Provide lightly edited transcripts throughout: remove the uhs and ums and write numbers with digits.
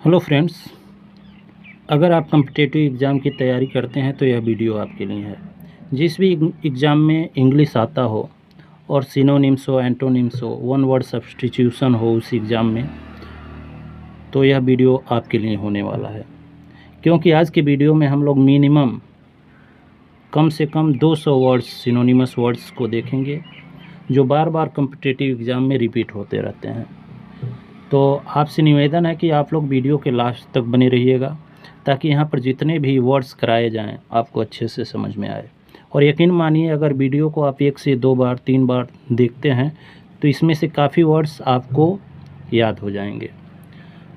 Hello friends, अगर आप competitive exam की तैयारी करते हैं तो यह वीडियो आपके लिए है। जिस भी एग्ज़ाम में इंग्लिश आता हो और सिनोनिम्स हो, एंटोनिम्स हो, वन वर्ड सब्स्टिट्यूशन हो उस एग्ज़ाम में, तो यह वीडियो आपके लिए होने वाला है। क्योंकि आज के वीडियो में हम लोग मिनिमम कम से कम 200 वर्ड्स, सिनोनिमस वर्ड्स को देखेंगे जो बार बार कॉम्पिटिटिव एग्ज़ाम में रिपीट होते रहते हैं। तो आपसे निवेदन है कि आप लोग वीडियो के लास्ट तक बने रहिएगा ताकि यहाँ पर जितने भी वर्ड्स कराए जाएं आपको अच्छे से समझ में आए। और यकीन मानिए, अगर वीडियो को आप 1 से 2 बार 3 बार देखते हैं तो इसमें से काफ़ी वर्ड्स आपको याद हो जाएंगे।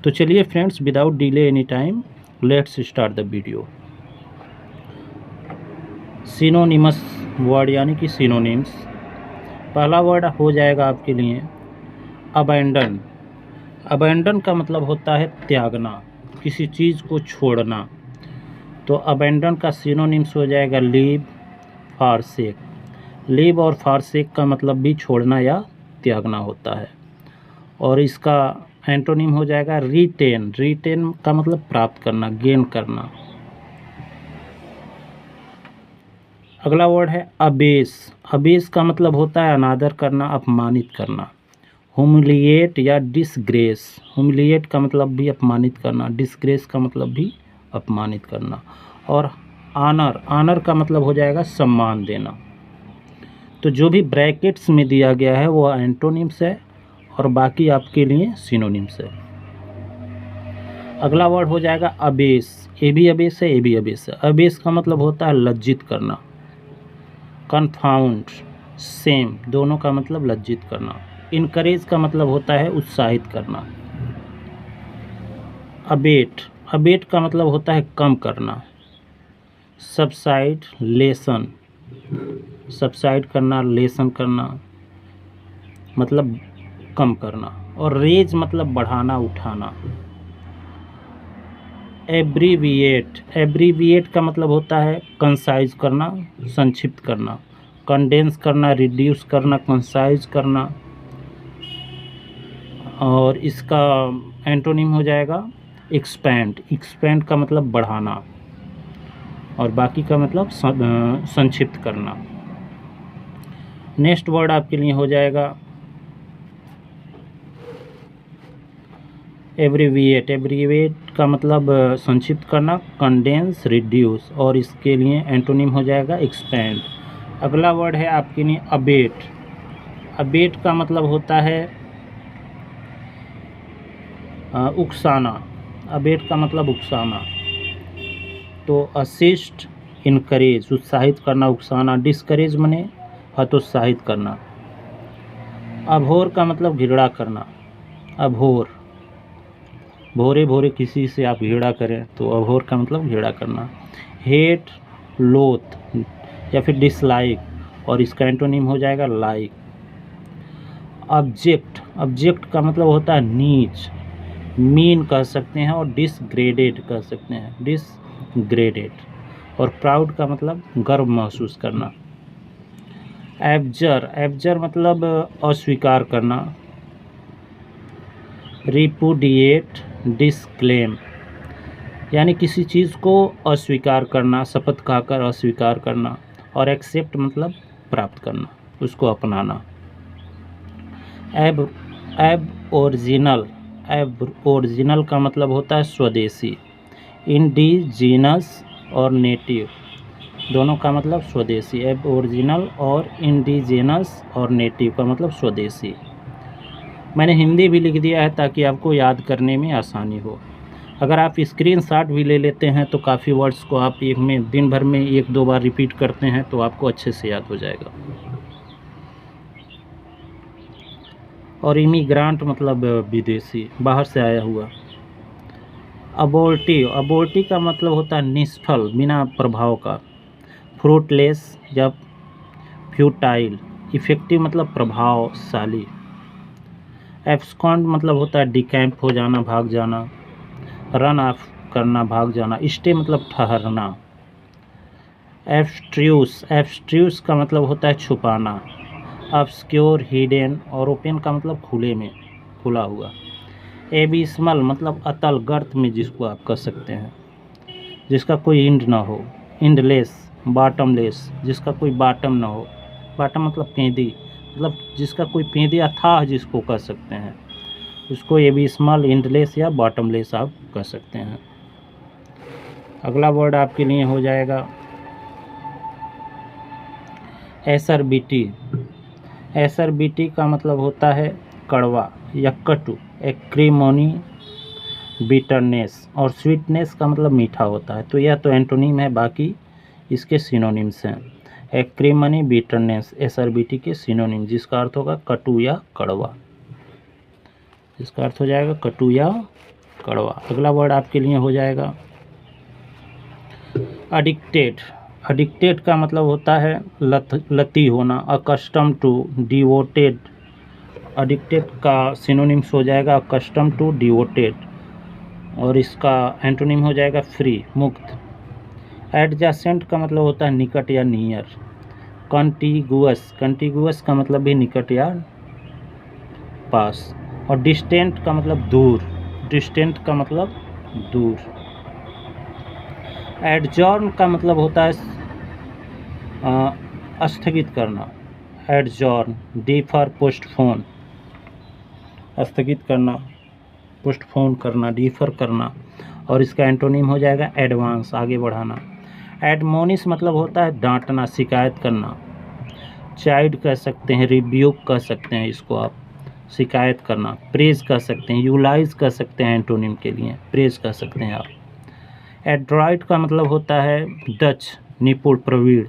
तो चलिए friends, without delay any time, let's start the video. Synonymous word यानी कि सिनोनिम्स। पहला वर्ड हो जाएगा आपके लिए अबैंडन। अबैंडन का मतलब होता है त्यागना, किसी चीज़ को छोड़ना। तो अबैंडन का सिनोनिम्स हो जाएगा लीव, फॉरसेक। लीव और फॉरसेक का मतलब भी छोड़ना या त्यागना होता है। और इसका एंटोनिम हो जाएगा रिटेन। रिटेन का मतलब प्राप्त करना, गेन करना। अगला वर्ड है अबेस। अबेस का मतलब होता है अनादर करना, अपमानित करना। हुमिलिएट या डिसग्रेस। हुमिलिएट का मतलब भी अपमानित करना, डिसग्रेस का मतलब भी अपमानित करना। और आनर, आनर का मतलब हो जाएगा सम्मान देना। तो जो भी ब्रैकेट्स में दिया गया है वो एंटोनिम्स है और बाकी आपके लिए सिनोनिम्स है। अगला वर्ड हो जाएगा अबेस। ए भी अबेस है, ए भी अबेस है। अबेस का मतलब होता है लज्जित करना। कन्फाउंड, सेम, दोनों का मतलब लज्जित करना। इनकरेज का मतलब होता है उत्साहित करना। अबेट, अबेट का मतलब होता है कम करना। सबसाइड, लेसन, सबसाइड करना, लेसन करना, मतलब कम करना। और रेज मतलब बढ़ाना, उठाना। एब्रीविएट, एब्रीविएट का मतलब होता है कंसाइज करना, संक्षिप्त करना। कंडेंस करना, रिड्यूस करना, कंसाइज करना। और इसका एंटोनिम हो जाएगा एक्सपैंड। एक्सपैंड का मतलब बढ़ाना और बाकी का मतलब संक्षिप्त करना। नेक्स्ट वर्ड आपके लिए हो जाएगा एब्रीविएट। एब्रीविएट का मतलब संक्षिप्त करना, कंडेंस, रिड्यूस, और इसके लिए एंटोनिम हो जाएगा एक्सपैंड। अगला वर्ड है आपके लिए अबेट। अबेट का मतलब होता है उकसाना। अबेट का मतलब उकसाना। तो असिस्ट, इनकरेज, उत्साहित करना, उकसाना। डिस्करेज मने हतोत्साहित करना। अभोर का मतलब घृणा करना। अभोर, भोरे भोरे किसी से आप घृणा करें तो अभोर का मतलब घृणा करना। हेट, लोथ या फिर डिसलाइक, और इसका एंटोनिम हो जाएगा लाइक। ऑब्जेक्ट, ऑब्जेक्ट का मतलब होता है नीच, मीन कह सकते हैं, और डिसग्रेडेड कह सकते हैं, डिसग्रेडेड। और प्राउड का मतलब गर्व महसूस करना। एब्जर, एब्जर मतलब अस्वीकार करना। रिपुडिएट, डिसक्लेम, यानी किसी चीज़ को अस्वीकार करना, शपथ खाकर अस्वीकार करना। और एक्सेप्ट मतलब प्राप्त करना, उसको अपनाना। एब ओरिजिनल, एब ओरिजिनल का मतलब होता है स्वदेशी। इंडिजीनस और नेटिव, दोनों का मतलब स्वदेशी। एब ओरिजिनल और इंडिजीनस और नेटिव का मतलब स्वदेशी। मैंने हिंदी भी लिख दिया है ताकि आपको याद करने में आसानी हो। अगर आप स्क्रीनशॉट भी ले लेते हैं तो काफ़ी वर्ड्स को आप दिन भर में 1-2 बार रिपीट करते हैं तो आपको अच्छे से याद हो जाएगा। और इमिग्रांट मतलब विदेशी, बाहर से आया हुआ। अबोर्टिव, अबोर्टिव का मतलब होता है निष्फल, बिना प्रभाव का। फ्रूटलेस या फ्यूटाइल। इफेक्टिव मतलब प्रभावशाली। एब्सकॉन्ड मतलब होता है डिकैम्प हो जाना, भाग जाना। रन ऑफ करना, भाग जाना। स्टे मतलब ठहरना। एब्स्ट्रूस, एब्स्ट्रूस का मतलब होता है छुपाना। ऑब्सक्योर, हिडन, और ओपन का मतलब खुले में, खुला हुआ। एबिस्मल मतलब अतल गर्त में जिसको आप कह सकते हैं, जिसका कोई इंड ना हो। इंडलेस, बॉटमलेस, जिसका कोई बॉटम ना हो। बॉटम मतलब पेंदी, मतलब जिसका कोई पेंदी अथाह जिसको कह सकते हैं, उसको एबिस्मल, इंडलेस या बॉटमलेस आप कह सकते हैं। अगला वर्ड आपके लिए हो जाएगा एसरबिटी। एसरबिटी का मतलब होता है कड़वा या कटु। एक्रीमोनी, बिटरनेस, और स्वीटनेस का मतलब मीठा होता है। तो यह तो एंटोनिम है, बाकी इसके सिनोनिम्स हैं। एक्रीमनी, बिटरनेस एसरबिटी के सिनोनिम, जिसका अर्थ होगा कटु या कड़वा, जिसका अर्थ हो जाएगा कटु या कड़वा। अगला वर्ड आपके लिए हो जाएगा एडिक्टेड। एडिक्टेड का मतलब होता है लती होना। Accustom to, devoted. एडिक्टेड का सिनोनिम्स हो जाएगा अकस्टम टू, डिवोटेड, और इसका एंटोनिम हो जाएगा फ्री, मुक्त। एडजेसेंट का मतलब होता है निकट या नियर। कंटिगुअस, कंटिगुअस का मतलब भी निकट या पास। और डिस्टेंट का मतलब दूर, डिस्टेंट का मतलब दूर। एडजॉर्न का मतलब होता है स्थगित करना। एडजॉर्न, डिफर, पोस्टपोन, स्थगित करना, पोस्टपोन करना, डिफर करना, और इसका एंटोनिम हो जाएगा एडवांस, आगे बढ़ाना। एडमोनिश मतलब होता है डांटना, शिकायत करना। चाइड कह सकते हैं, रिब्यूक कह सकते हैं इसको आप, शिकायत करना। प्रेज कह सकते हैं, यूलाइज कह सकते हैं, एंटोनिम के लिए प्रेज कह सकते हैं आप। एड्रॉइट का मतलब होता है डच, निपुण, प्रवीण।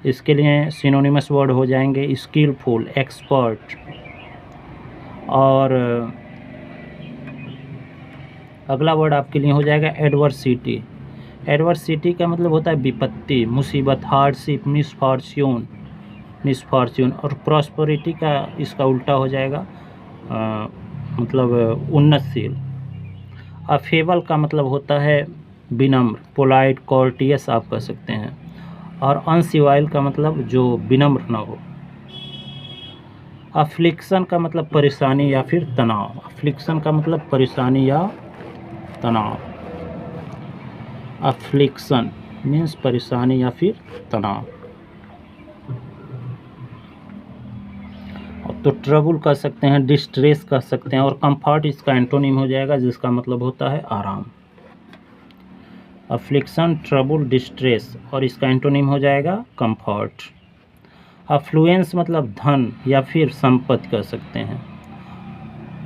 इसके लिए सिनोनिमस वर्ड हो जाएंगे स्किलफुल, एक्सपर्ट। और अगला वर्ड आपके लिए हो जाएगा एडवर्सिटी। एडवर्सिटी का मतलब होता है विपत्ति, मुसीबत, हार्डशिप, मिसफॉर्च्यून, मिसफॉर्च्यून। और प्रॉस्पेरिटी का इसका उल्टा हो जाएगा मतलब उन्नतशील। अफेबल का मतलब होता है विनम्र, पोलाइट, कॉर्टियस आप कह सकते हैं। और अनसिवाइल का मतलब जो विनम्र न हो। अफ्लिक्शन का मतलब परेशानी या फिर तनाव। अफ्लिक्शन का मतलब परेशानी या तनाव। अफ्लिक्शन मीन्स परेशानी या फिर तनाव। तो ट्रबल कह सकते हैं, डिस्ट्रेस कह सकते हैं, और कंफर्ट इसका एंटोनिम हो जाएगा, जिसका मतलब होता है आराम। अफ्लिक्शन, ट्रबल, डिस्ट्रेस, और इसका एंटोनिम हो जाएगा कंफर्ट। अफ्लुएंस मतलब धन या फिर संपत्ति कह सकते हैं।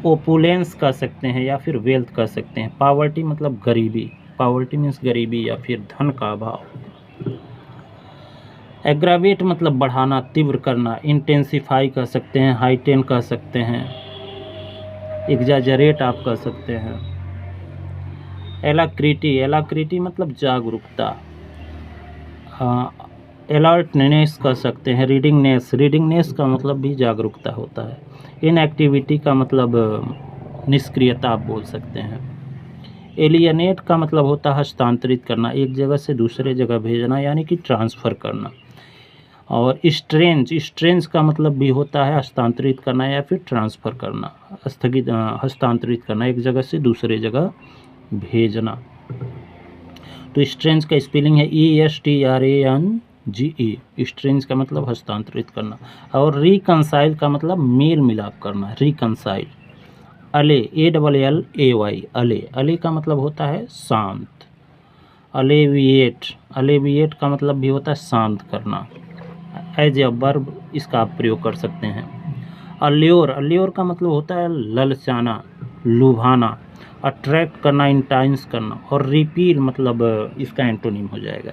ओपुलेंस कह सकते हैं या फिर वेल्थ कह सकते हैं। पावर्टी मतलब गरीबी, पावर्टी मीन्स गरीबी या फिर धन का अभाव। एग्रावेट मतलब बढ़ाना, तीव्र करना। इंटेंसिफाई कह सकते हैं, हाइटेन कह सकते हैं, एग्जाजरेट आप कह सकते हैं। एलाक्रिटी, एलाक्रिटी मतलब जागरूकता। अलर्टनेस कह सकते हैं। रीडिंगनेस, रीडिंगनेस का मतलब भी जागरूकता होता है। इनएक्टिविटी का मतलब निष्क्रियता आप बोल सकते हैं। एलियनेट का मतलब होता है हस्तांतरित करना, एक जगह से दूसरे जगह भेजना, यानी कि ट्रांसफ़र करना। और स्ट्रेंज, स्ट्रेंज का मतलब भी होता है हस्तांतरित करना या फिर ट्रांसफ़र करना, स्थगित हस्तांतरित करना, एक जगह से दूसरे जगह भेजना। तो स्ट्रेंज का स्पेलिंग है ESTRANGE। स्ट्रेंज का मतलब हस्तांतरित करना। और रिकंसाइल का मतलब मेल मिलाप करना, रिकंसाइल। अले, ALLAY, अले, अले का मतलब होता है शांत। अलेविएट, अलेविएट का मतलब भी होता है शांत करना। एज ए वर्ब इसका आप प्रयोग कर सकते हैं। अल्योर, अल्योर का मतलब होता है ललचाना, लुभाना, अट्रैक्ट करना, इंटाइंस करना। और रिपील मतलब इसका एंटोनिम हो जाएगा।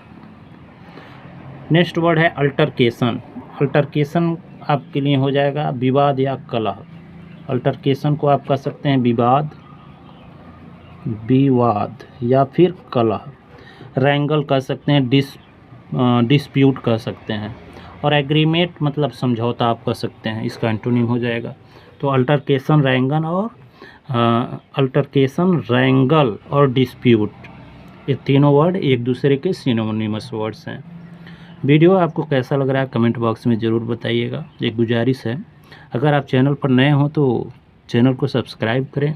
नेक्स्ट वर्ड है अल्टरकेशन। अल्टरकेशन आपके लिए हो जाएगा विवाद या कलह। अल्टरकेशन को आप कह सकते हैं विवाद, विवाद या फिर कलह। रैंगल कह सकते हैं, डिस्प्यूट कह सकते हैं। और एग्रीमेंट मतलब समझौता आप कह सकते हैं, इसका एंटोनिम हो जाएगा। तो अल्टरकेशन, रैंगल और अल्टरकेशन, रैंगल और डिस्प्यूट, ये तीनों वर्ड एक दूसरे के सिनोनिमस वर्ड्स हैं। वीडियो आपको कैसा लग रहा है कमेंट बॉक्स में ज़रूर बताइएगा। एक गुजारिश है, अगर आप चैनल पर नए हो तो चैनल को सब्सक्राइब करें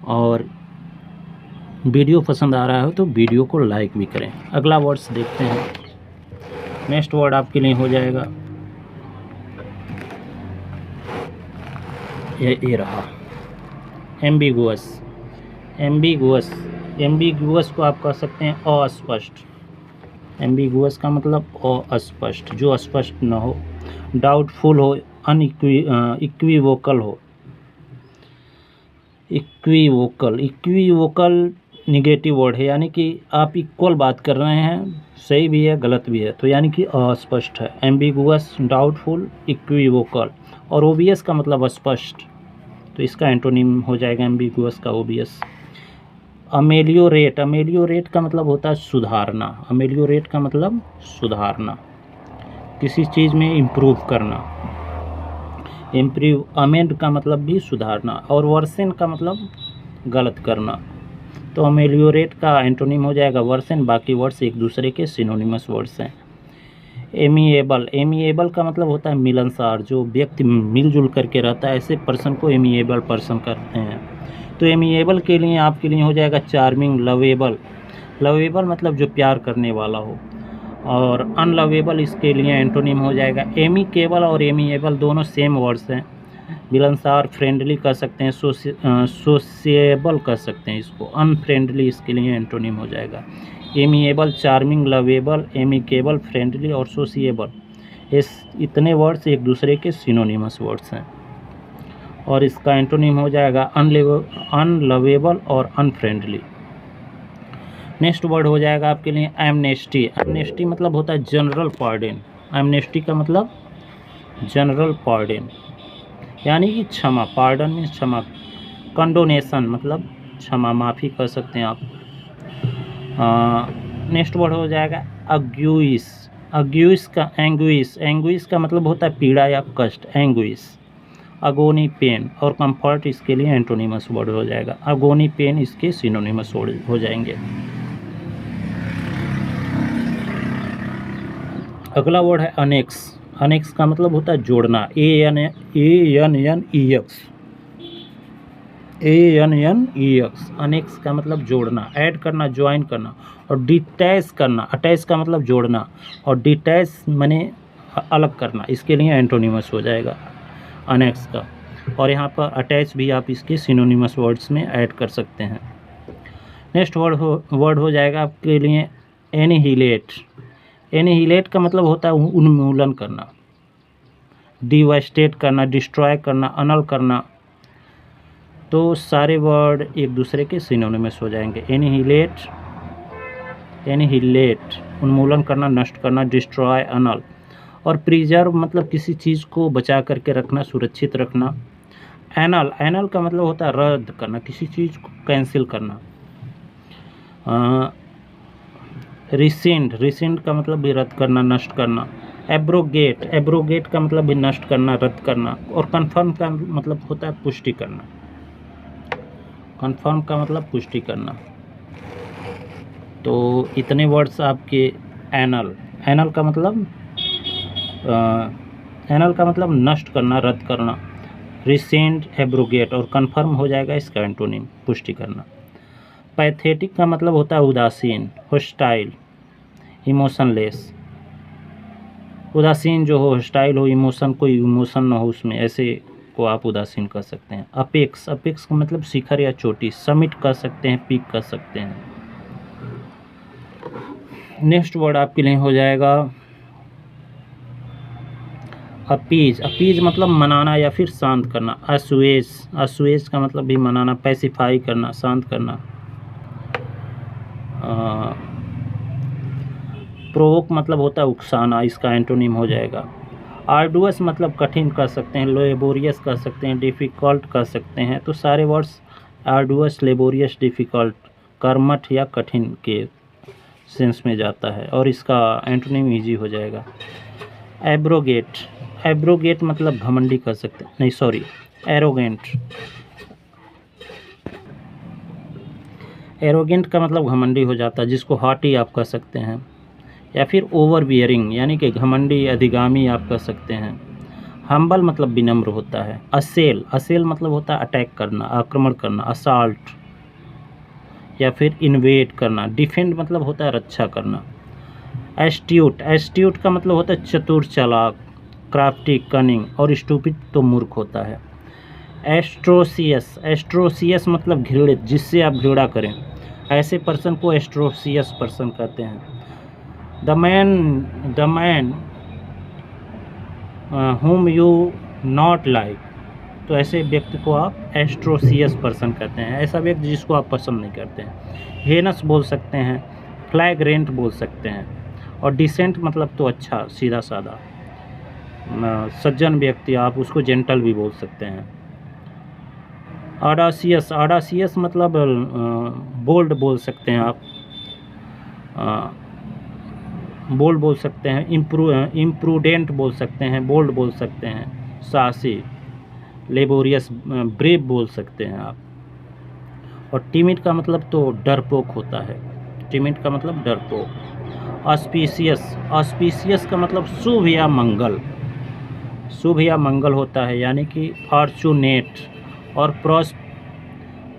और वीडियो पसंद आ रहा है तो वीडियो को लाइक भी करें। अगला वर्ड्स देखते हैं। नेक्स्ट वर्ड आपके लिए हो जाएगा ये रहा एम्बिगुअस। एम्बिगुअस, एम्बिगुअस को आप कह सकते हैं अस्पष्ट। एम्बिगुअस का मतलब अस्पष्ट, जो अस्पष्ट न हो, डाउटफुल हो, इक्विवोकल हो। इक्विवोकल, इक्विवोकल निगेटिव वर्ड है, यानी कि आप इक्वल बात कर रहे हैं, सही भी है गलत भी है, तो यानी कि अस्पष्ट है। Ambiguous, doubtful, equivocal. और ओबियस का मतलब स्पष्ट, तो इसका एंटोनिम हो जाएगा एम्बिगुअस का ओबियस। अमेलियोरेट, अमेलियोरेट का मतलब होता है सुधारना। अमेलियोरेट का मतलब सुधारना, किसी चीज़ में इम्प्रूव करना। इम्प्रूव, अमेंड का मतलब भी सुधारना, और वर्सन का मतलब गलत करना। तो अमेलियोरेट का एंटोनिम हो जाएगा वर्सन। बाकी वर्ड्स एक दूसरे के सिनोनिमस वर्ड्स हैं। एमिएबल, एमिएबल का मतलब होता है मिलनसार, जो व्यक्ति मिलजुल करके रहता है, ऐसे पर्सन को एमिएबल पर्सन कहते हैं। तो एमिएबल के लिए आपके लिए हो जाएगा चार्मिंग, लवेबल। लवेबल मतलब जो प्यार करने वाला हो, और अनलवेबल इसके लिए एंटोनिम हो जाएगा। एमिकेबल और एमिएबल दोनों सेम वर्ड्स हैं। मिलनसार फ्रेंडली कह सकते हैं, सोशिएबल कह सकते हैं इसको। अनफ्रेंडली इसके लिए एंटोनिम हो जाएगा। Amiable, charming, lovable, amicable, friendly और सोशिएबल, इस इतने वर्ड्स एक दूसरे के सिनोनिमस वर्ड्स हैं, और इसका एंटोनिम हो जाएगा अनलवेबल और अनफ्रेंडली। नेक्स्ट वर्ड हो जाएगा आपके लिए एमनेस्टी। एमनेस्टी मतलब होता है जनरल पार्डन। एमनेस्टी का मतलब जनरल पार्डन, यानी कि क्षमा। पार्डन मीन्स क्षमा। कंडोनेशन मतलब क्षमा, माफ़ी कह सकते हैं आप। नेक्स्ट वर्ड हो जाएगा अग्यूइस। अग्यूइस का एंगुइस, एंगुइस का मतलब होता है पीड़ा या कष्ट, एंगुइस। अगोनी, पेन और कंफर्ट इसके लिए एंटोनिमस वर्ड हो जाएगा। अगोनी, पेन इसके सिनोनिमस वर्ड हो जाएंगे। अगला वर्ड है अनेक्स। अनेक्स का मतलब होता है जोड़ना। ANNEX। अनेक्स का मतलब जोड़ना, ऐड करना, ज्वाइन करना। और डिटैच करना, अटैच का मतलब जोड़ना, और डिटैच माने अलग करना, इसके लिए एंटोनिमस हो जाएगा अनेक्स का। और यहाँ पर अटैच भी आप इसके सिनोनिमस वर्ड्स में ऐड कर सकते हैं। नेक्स्ट वर्ड हो जाएगा आपके लिए एनिहिलेट। एनिहिलेट का मतलब होता है उन्मूलन करना, डिवास्टेट करना, डिस्ट्रॉय करना, अनल करना। तो सारे वर्ड एक दूसरे के सिनोनिमस हो जाएंगे। एनिहिलेट, एनिहिलेट उन्मूलन करना, नष्ट करना, डिस्ट्रॉय, अनल। और प्रिजर्व मतलब किसी चीज़ को बचा करके रखना, सुरक्षित रखना। एनल, एनल का मतलब होता है रद्द करना, किसी चीज़ को कैंसिल करना। रिसेंड, रिसेंड का मतलब भी रद्द करना, नष्ट करना। एब्रोगेट, एब्रोगेट का मतलब भी नष्ट करना, रद्द करना। और कन्फर्म का मतलब होता है पुष्टि करना। कन्फर्म का मतलब पुष्टि करना। तो इतने वर्ड्स आपके एनल। एनल का मतलब नष्ट करना, रद्द करना। रिसेंड, एब्रोगेट और कन्फर्म हो जाएगा इसका एंटोनिम, पुष्टि करना। पैथेटिक का मतलब होता है उदासीन, होस्टाइल, इमोशनलेस। उदासीन जो हो, होस्टाइल हो, इमोशन, कोई इमोशन ना हो उसमें, ऐसे को आप उदासीन कर सकते हैं। अपेक्स, अपेक्स का मतलब शिखर या चोटी, समिट कर सकते हैं, पीक कर सकते हैं। नेक्स्ट वर्ड आपके लिए हो जाएगा अपीज। अपीज मतलब मनाना या फिर शांत करना। असुएज, असुएज का मतलब भी मनाना, पैसिफाई करना, शांत करना। प्रोवोक मतलब होता है उकसाना, इसका एंटोनिम हो जाएगा। आर्डुअस मतलब कठिन कर सकते हैं, लेबोरियस कर सकते हैं, डिफ़िकल्ट कर सकते हैं। तो सारे वर्ड्स आर्डुअस, लेबोरियस, डिफ़िकल्ट, कर्मठ या कठिन के सेंस में जाता है, और इसका एंटोनिम ईजी हो जाएगा। एब्रोगेट, एब्रोगेट मतलब घमंडी कर सकते हैं, नहीं सॉरी, एरोगेंट। एरोगेंट का मतलब घमंडी हो जाता है, जिसको हॉटी आप कह सकते हैं, या फिर ओवर बियरिंग यानी कि घमंडी, अधिगामी आप कह सकते हैं। हम्बल मतलब विनम्र होता है। असेल, असेल मतलब होता है अटैक करना, आक्रमण करना। असाल्ट या फिर इन्वेड करना। डिफेंड मतलब होता है रक्षा करना। एस्ट्यूट, एस्ट्यूट का मतलब होता है चतुर, चालाक, क्राफ्टी, कनिंग। और स्टूपिड तो मूर्ख होता है। एस्ट्रोसियस, एस्ट्रोसियस मतलब घृणित, जिससे आप घृणा करें, ऐसे पर्सन को एस्ट्रोसियस पर्सन कहते हैं। The man whom you not like, तो ऐसे व्यक्ति को आप एस्ट्रोसियस पर्सन कहते हैं, ऐसा व्यक्ति जिसको आप पसंद नहीं करते हैं। हेनस बोल सकते हैं, फ्लैग्रेंट बोल सकते हैं। और डिसेंट मतलब तो अच्छा, सीधा साधा, सज्जन व्यक्ति, आप उसको जेंटल भी बोल सकते हैं। ऑडासियस, ऑडासियस मतलब बोल्ड बोल सकते हैं आप, बोल्ड बोल सकते हैं। इम्प्रूडेंट बोल सकते हैं, बोल्ड बोल सकते हैं। साहसी, लेबोरियस, ब्रेव बोल सकते हैं आप। और टिमिड का मतलब तो डरपोक होता है। टिमिड का मतलब डरपोक। ऑस्पिशियस, ऑस्पिशियस का मतलब शुभ या मंगल, शुभ या मंगल होता है, यानी कि फॉर्चुनेट। और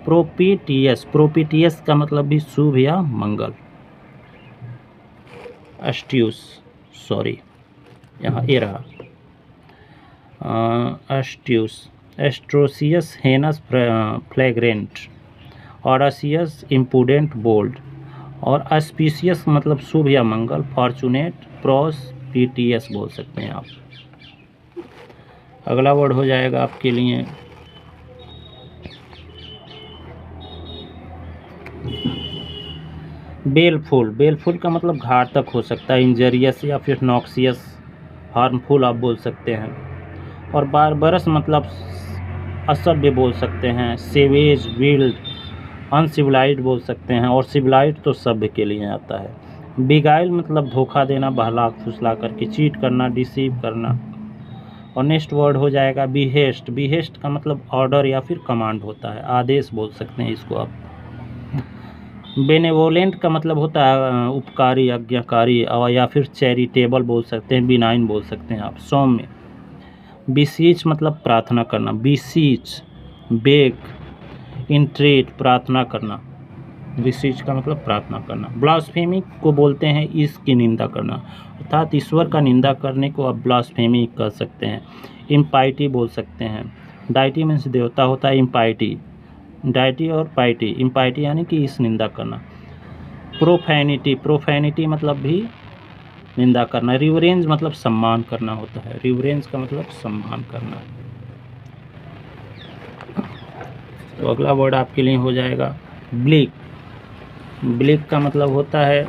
प्रोपिटियस, प्रोपिटियस का मतलब भी शुभ या मंगल। एस्ट्यूस, सॉरी यहाँ ए रहा। एस्ट्यूस, atrocious, heinous, flagrant. Audacious, imprudent, bold. और ऑस्पिशियस मतलब शुभ या मंगल। फॉर्चुनेट, प्रोस्पिटियस बोल सकते हैं आप। अगला वर्ड हो जाएगा आपके लिए बेलफुल। बेलफुल का मतलब घातक हो सकता है, इंजरियस या फिर नॉक्सियस, हार्मफुल आप बोल सकते हैं। और बारबरस मतलब असभ्य बोल सकते हैं। सेवेज, विल्ड, अनसिविलाइज्ड बोल सकते हैं। और सिविलाइज्ड तो सभ्य के लिए आता है। बिगाइल मतलब धोखा देना, बहला फुसला करके, चीट करना, डिसीव करना। और नेक्स्ट वर्ड हो जाएगा बिहेस्ट। बिहेस्ट का मतलब ऑर्डर या फिर कमांड होता है, आदेश बोल सकते हैं इसको आप। बेनेवोलेंट का मतलब होता है उपकारी, आज्ञाकारी, और या फिर चैरिटेबल बोल सकते हैं, बिनाइन बोल सकते हैं आप। सौम्य। बिसीच मतलब प्रार्थना करना, बिसीच, बेग, इंट्रेट, प्रार्थना करना। बिसीच का मतलब प्रार्थना करना। ब्लास्फेमी को बोलते हैं इसकी निंदा करना, अर्थात ईश्वर का निंदा करने को आप ब्लास्फेमी कह सकते हैं। इम्पाइटी बोल सकते हैं। डाइटी मीन्स देवता होता है, इम्पाइटी, डाइटी और पाइटी। इम्पाइटी यानी कि इस निंदा करना। प्रोफैनिटी, प्रोफैनिटी मतलब भी निंदा करना। रिवरेंज मतलब सम्मान करना होता है, रिवरेंज का मतलब सम्मान करना। तो अगला वर्ड आपके लिए हो जाएगा ब्लिक। ब्लिक का मतलब होता है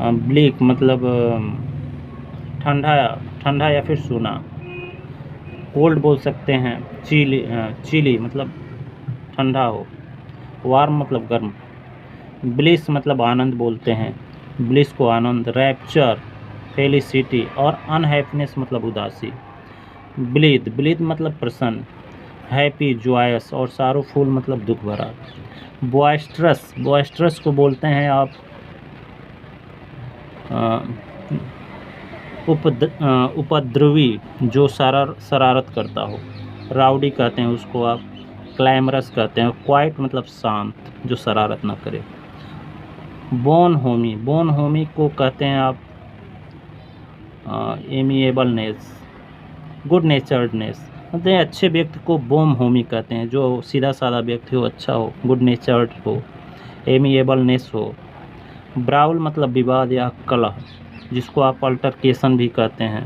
ब्लिक मतलब ठंडा, ठंडा या फिर सूना। कोल्ड बोल सकते हैं। चिली मतलब ठंडा हो। वार्म मतलब गर्म। ब्लिस मतलब आनंद बोलते हैं, ब्लिस को आनंद। Rapture, felicity. और अनहैप्पीनेस मतलब उदासी। ब्लीद, ब्लीद मतलब प्रसन्न। Happy, joyous. और सारोफुल मतलब दुख भरा। बॉयस्ट्रस, बॉयस्ट्रस को बोलते हैं आप उपद्रवी, जो शरारत करता हो। राउडी कहते हैं उसको आप। क्लैमरस कहते हैं। क्वाइट मतलब शांत, जो शरारत ना करे। बोन होमी, बोन होमी को कहते हैं आप एमिएबलनेस, गुड नेचर्डनेस। मतलब अच्छे व्यक्ति को बोन होमी कहते हैं, जो सीधा साधा व्यक्ति हो, अच्छा हो, गुड नेचर्ड हो, एमिएबलनेस हो। ब्राउल मतलब विवाद या कलह, जिसको आप अल्टरकेशन भी कहते हैं।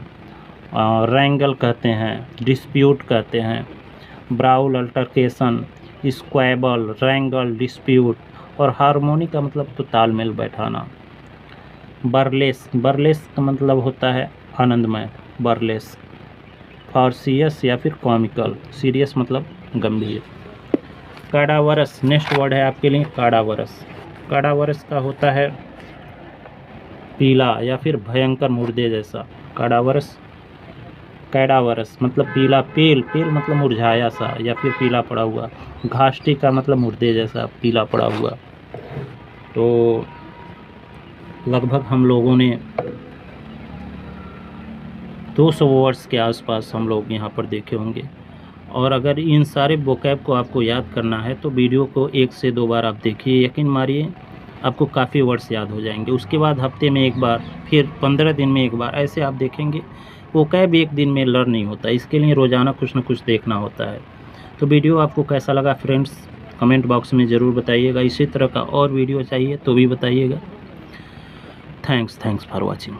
रैंगल कहते हैं, डिस्प्यूट कहते हैं। Brawl, altercation, स्क्वैबल, रैंगल, dispute. और हार्मोनी का मतलब तो तालमेल बैठाना। बर्लेस, बर्लेस का मतलब होता है आनंदमय, बर्लेस। फार्सियस या फिर कॉमिकल, सीरियस मतलब गंभीर। काडावरस, नेक्स्ट वर्ड है आपके लिए काडावरस। काडावरस का होता है पीला या फिर भयंकर मुर्दे जैसा। काडावरस, कैडावरस मतलब पीला, पेल, पेल मतलब मुरझाया सा या फिर पीला पड़ा हुआ। घाष्टी का मतलब मुर्दे जैसा, पीला पड़ा हुआ। तो लगभग हम लोगों ने 200 वर्ड्स के आसपास हम लोग यहाँ पर देखे होंगे। और अगर इन सारे वोकैब को आपको याद करना है तो वीडियो को 1 से 2 बार आप देखिए, यकीन मानिए आपको काफ़ी वर्ड्स याद हो जाएंगे। उसके बाद हफ्ते में 1 बार, फिर 15 दिन में 1 बार, ऐसे आप देखेंगे। वोकैब एक दिन में लर्न नहीं होता, इसके लिए रोज़ाना कुछ ना कुछ देखना होता है। तो वीडियो आपको कैसा लगा फ्रेंड्स, कमेंट बॉक्स में ज़रूर बताइएगा। इसी तरह का और वीडियो चाहिए तो भी बताइएगा। Thanks for watching.